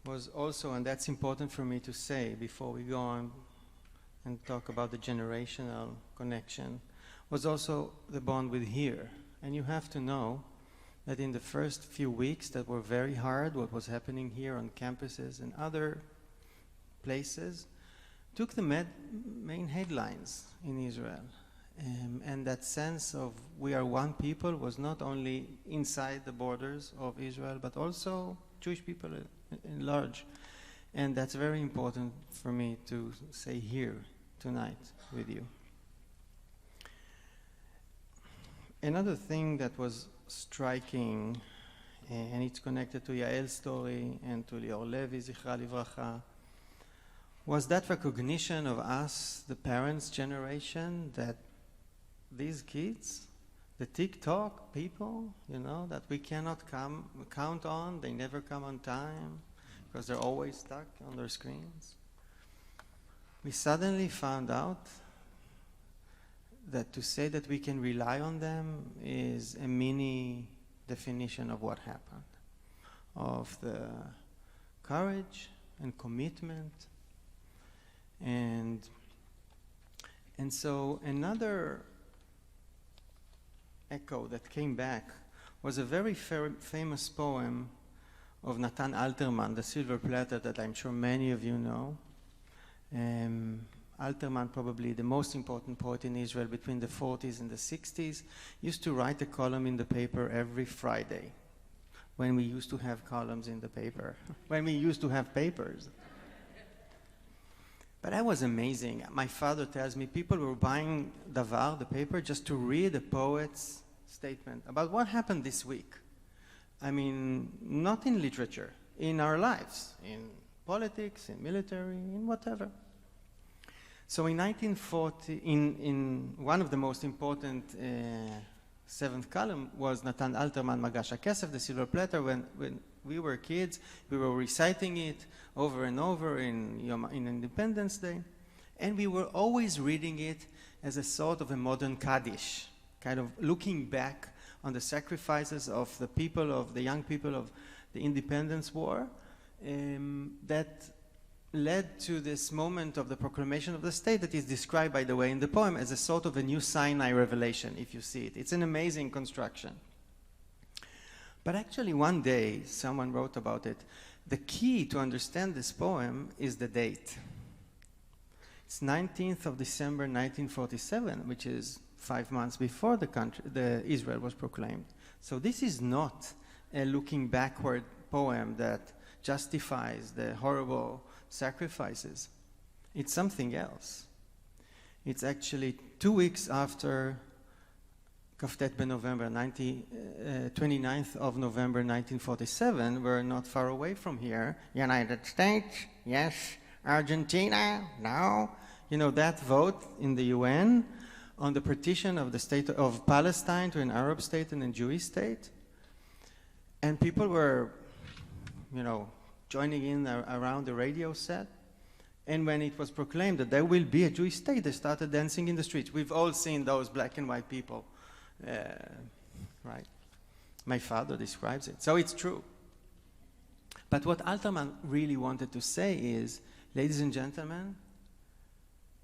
was also, and that's important for me to say before we go on and talk about the generational connection, was also the bond with here. And you have to know that in the first few weeks that were very hard, what was happening here on campuses and other places took the main headlines in Israel. And that sense of we are one people was not only inside the borders of Israel, but also Jewish people in large. And that's very important for me to say here tonight with you. Another thing that was striking, and it's connected to Yael's story and to Lior Levi, Zichra Livracha, was that recognition of us, the parents' generation, that these kids, the TikTok people, that we cannot count on, they never come on time because they're always stuck on their screens. We suddenly found out that to say that we can rely on them is a mini definition of what happened, of the courage and commitment. And so another echo that came back was a very famous poem of Natan Alterman, The Silver Platter, that I'm sure many of you know. Alterman, probably the most important poet in Israel between the 40s and the 60s, used to write a column in the paper every Friday, when we used to have columns in the paper, when we used to have papers. But that was amazing. My father tells me people were buying Davar, the paper, just to read a poet's statement about what happened this week. I mean, not in literature, in our lives, in politics, in military, in whatever. So in 1940, in one of the most important seventh column was Natan Alterman, Magash HaKesef, The Silver Platter. When we were kids, we were reciting it over and over in Independence Day. And we were always reading it as a sort of a modern Kaddish, kind of looking back on the sacrifices of the people, of the young people of the Independence War, that led to this moment of the proclamation of the state that is described, by the way, in the poem as a sort of a new Sinai revelation, if you see it. It's an amazing construction. But actually, one day, someone wrote about it, the key to understand this poem is the date. It's 19th of December, 1947, which is 5 months before the Israel was proclaimed. So this is not a looking backward poem that justifies the horrible sacrifices. It's something else. It's actually 2 weeks after Kaftet ben November, 29th of November 1947. We're not far away from here. United States, yes. Argentina, no. That vote in the UN on the partition of the state of Palestine to an Arab state and a Jewish state. And people were, joining in around the radio set. And when it was proclaimed that there will be a Jewish state, they started dancing in the streets. We've all seen those black and white people, right? My father describes it. So it's true. But what Alterman really wanted to say is, ladies and gentlemen,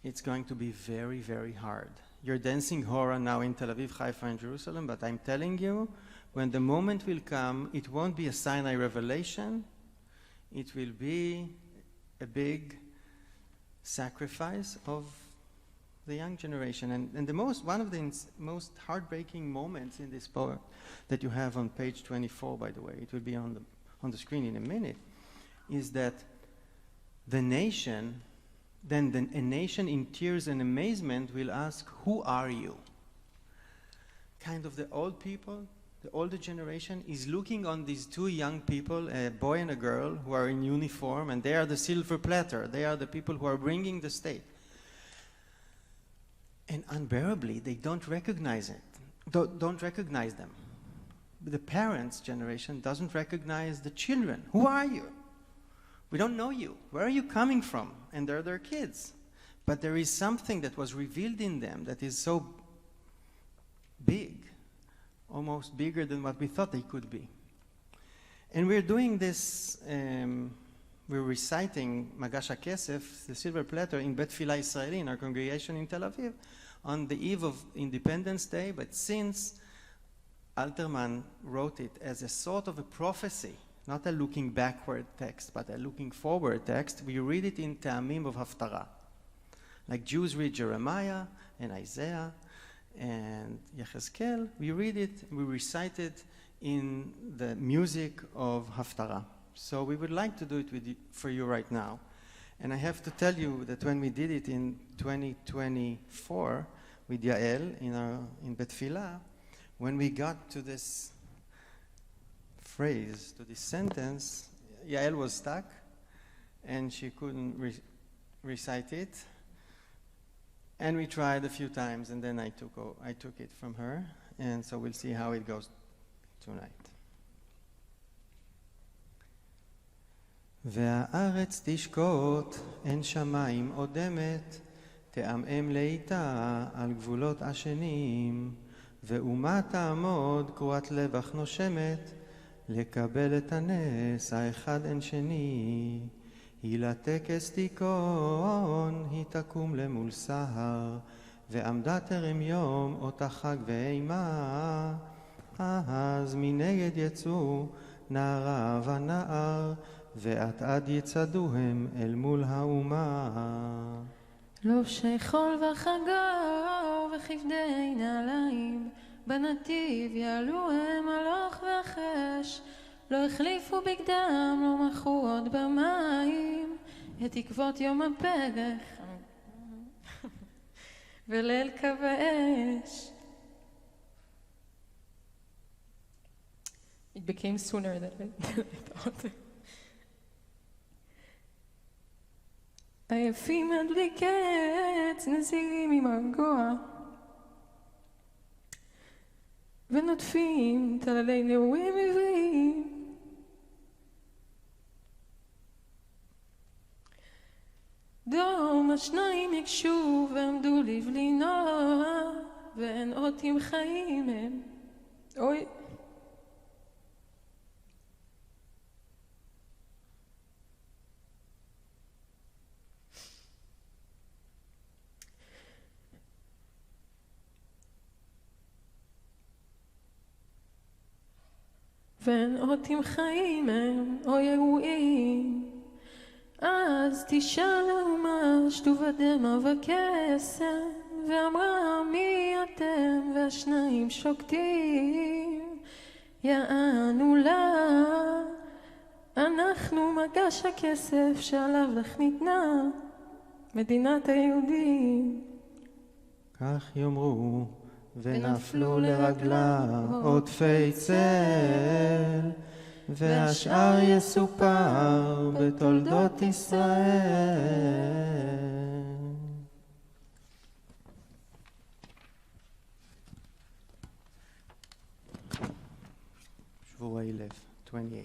it's going to be very, very hard. You're dancing Hora now in Tel Aviv, Haifa, and Jerusalem, but I'm telling you, when the moment will come, it won't be a Sinai revelation. It will be a big sacrifice of the young generation. And one of the most heartbreaking moments in this poem that you have on page 24, by the way, it will be on the screen in a minute, is that a nation in tears and amazement will ask, who are you? Kind of the old people, the older generation is looking on these two young people, a boy and a girl, who are in uniform, and they are the silver platter. They are the people who are bringing the state. And unbearably, they don't recognize it. Don't recognize them. The parents' generation doesn't recognize the children. Who are you? We don't know you. Where are you coming from? And they're their kids. But there is something that was revealed in them that is so big, almost bigger than what we thought they could be. And we're doing this, we're reciting Magash HaKesef, the silver platter, in Bet Tfilah Israeli, in our congregation in Tel Aviv, on the eve of Independence Day, but since Alterman wrote it as a sort of a prophecy, not a looking backward text, but a looking forward text, we read it in Ta'amim of Haftarah. Like Jews read Jeremiah and Isaiah and Yechezkel, we read it, we recite it in the music of Haftarah. So we would like to do it with you, for you right now. And I have to tell you that when we did it in 2024 with Yael in Bet Tfilah, when we got to this phrase, to this sentence, Yael was stuck and she couldn't recite it. And we tried a few times, and then I took it from her, and so we'll see how it goes tonight. והארץ תשקוט, אין שמיים אודמת, תעמעם לאיתה על גבולות עשנים, ואומה תעמוד קרועת לבח נושמת, לקבל את הנס האחד אין שני. היא לטקס תיכון, היא תקום למול סהר, ועמדה טרם יום אותה חג ואימה. אז מנגד יצאו נערה ונער, ואת עד יצעדוהם אל מול האומה. לובשי חול וחגור וכבדי נעליים, בנתיב יעלו הם הלוך והחש, לא החליפו בגדם, לא מחו עוד במים, את תקוות יום הפרח וליל קו האש. It became sooner than I thought. היפים עד בלי קץ, נזירים עם הרגוע, ונוטפים תללי נעורים עבריים. דום השניים יקשו ועמדו לבלינוע, ואין אותים חיים הם. אוי. ואין אותים חיים הם, אוי אירועים. אז תשאל האומה שטוב הדמע וקסם, ואמרה מי אתם, והשניים שוקטים. יענו לה, אנחנו מגש הכסף שעליו לך ניתנה, מדינת היהודים. כך יאמרו ונפלו לרגלה עוטפי צל, והשאר יסופר בתולדות ישראל. שבוע 11, 28.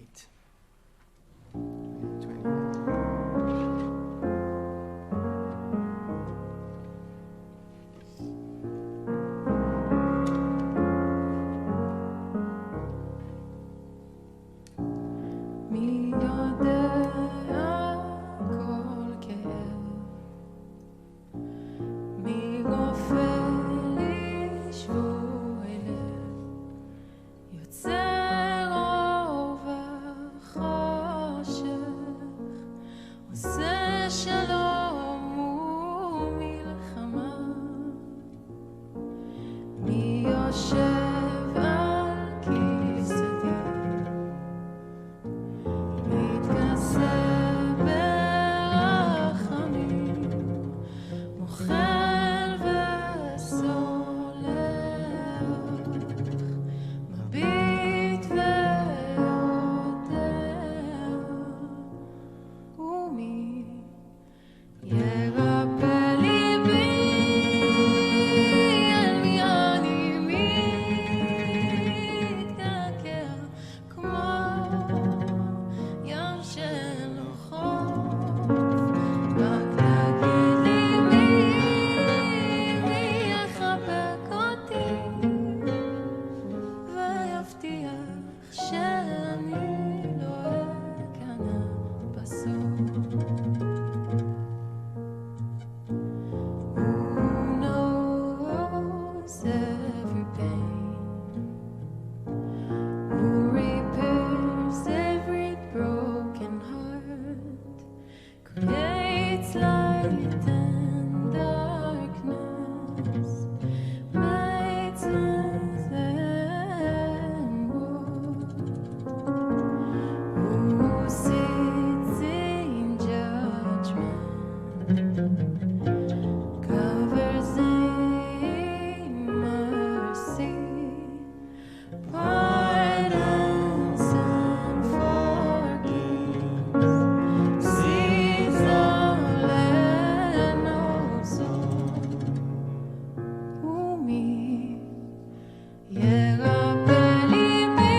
covers in mercy, pardons and forgives, sees all and knows all. Umi ירפא ליבי,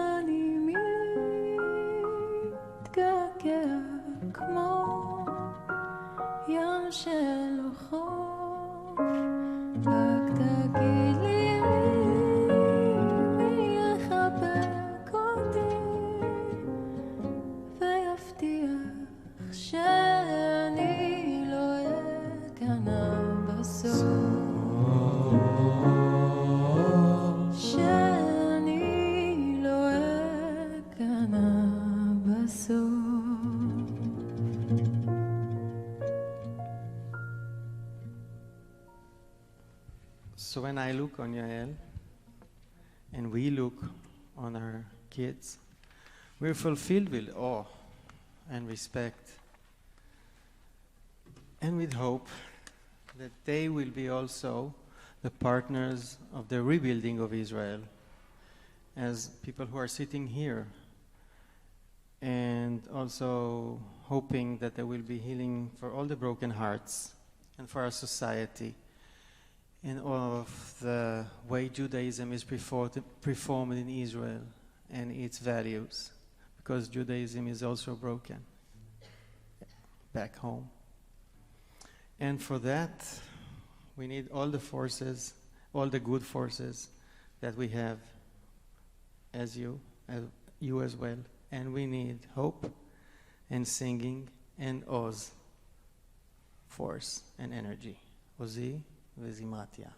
אני מתגעגע כמו ים של חוף. רק תגיד לי מי יחבק אותי ויבטיח שאני לא אכנע בסוף. So when I look on Yael, and we look on our kids, we're fulfilled with awe and respect, and with hope that they will be also the partners of the rebuilding of Israel, as people who are sitting here, and also hoping that there will be healing for all the broken hearts and for our society, in all of the way Judaism is performed in Israel and its values, because Judaism is also broken back home. And for that, we need all the forces, all the good forces that we have as you as well. And we need hope and singing and Oz, force and energy. Ozi וזימרתיה.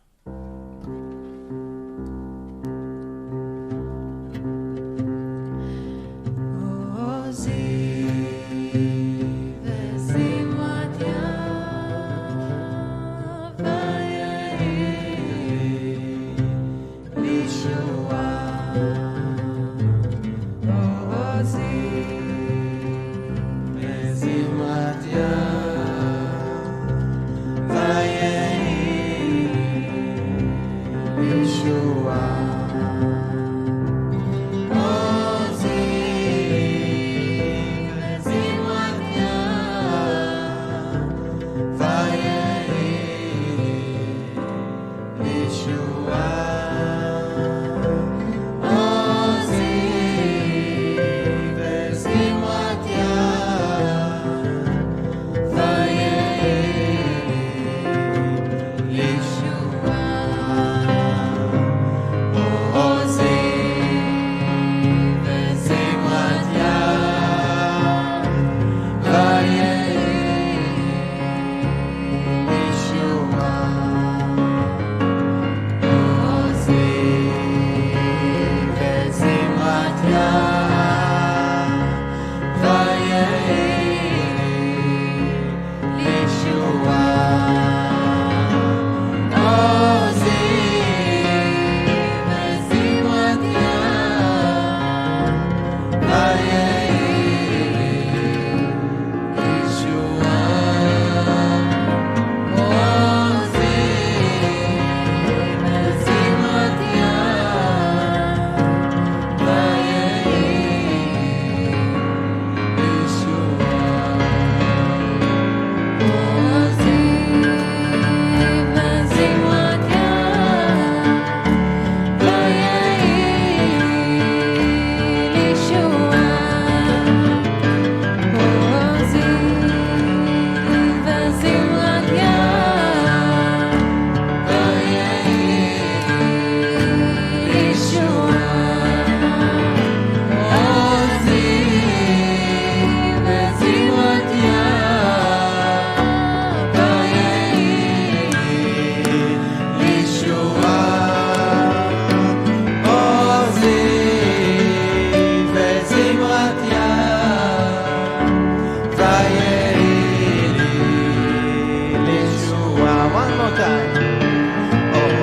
One more time.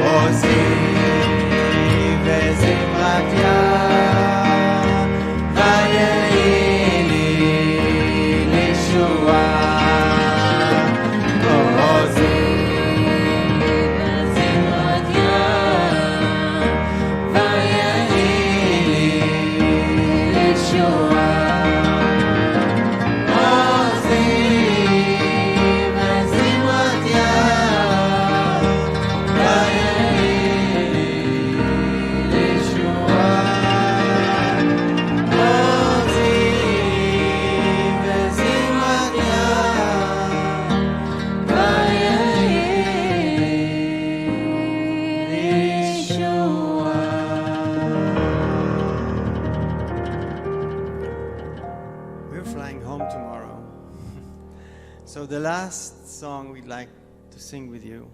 עוזי וזמרתיה ויהי לי לישועה. עוזי וזמרתיה ויהי לי לישועה. So the last song we'd like to sing with you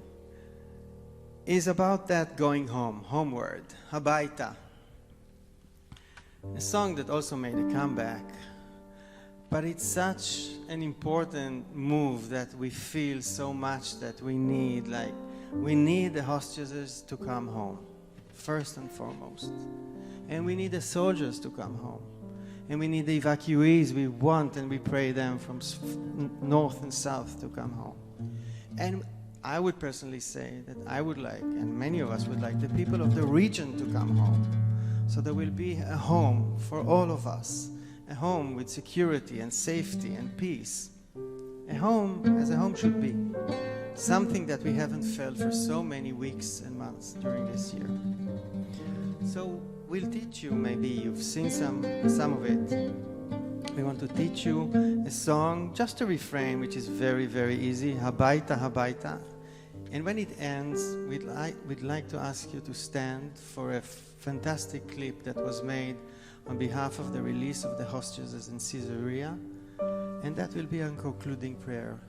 is about that going home, homeward, habaita. A song that also made a comeback, but it's such an important move that we feel so much that we need the hostages to come home, first and foremost. And we need the soldiers to come home. And we need the evacuees. We want and we pray them from north and south to come home. And I would personally say that I would like, and many of us would like, the people of the region to come home. So there will be a home for all of us. A home with security and safety and peace. A home as a home should be. Something that we haven't felt for so many weeks and months during this year. So we'll teach you, maybe you've seen some of it. We want to teach you a song, just a refrain, which is very, very easy. Habaita, habaita. And when it ends, we'd like to ask you to stand for a fantastic clip that was made on behalf of the release of the hostages in Caesarea. And that will be our concluding prayer.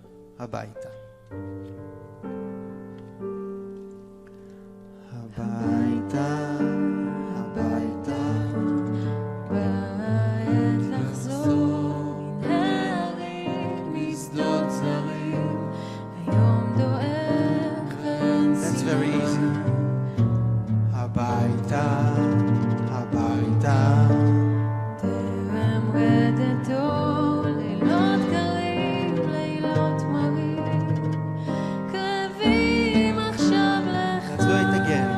Habaita. Habaita. That's very easy. Habaita, habaita. טרם רדתו, לילות קרים, לילות מרים, קרבים עכשיו לך. Let's do it again.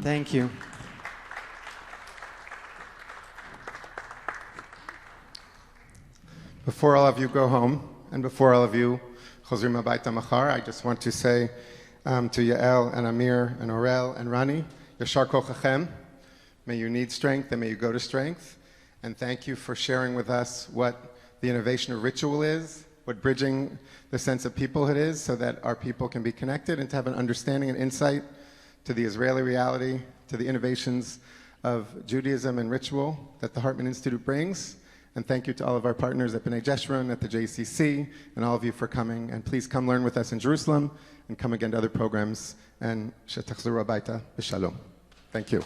Thank you. Before all of you go home, and before all of you chozrim habayta machar, I just want to say to Yael and Amir and Orel and Rani, Yashar kochachem. May you need strength and may you go to strength. And thank you for sharing with us what the innovation of ritual is, what bridging the sense of peoplehood is, so that our people can be connected and to have an understanding and insight to the Israeli reality, to the innovations of Judaism and ritual that the Hartman Institute brings. And thank you to all of our partners at B'nai Jeshurun, at the JCC, and all of you for coming. And please come learn with us in Jerusalem and come again to other programs. And shetachzuru habayta b'shalom. Thank you.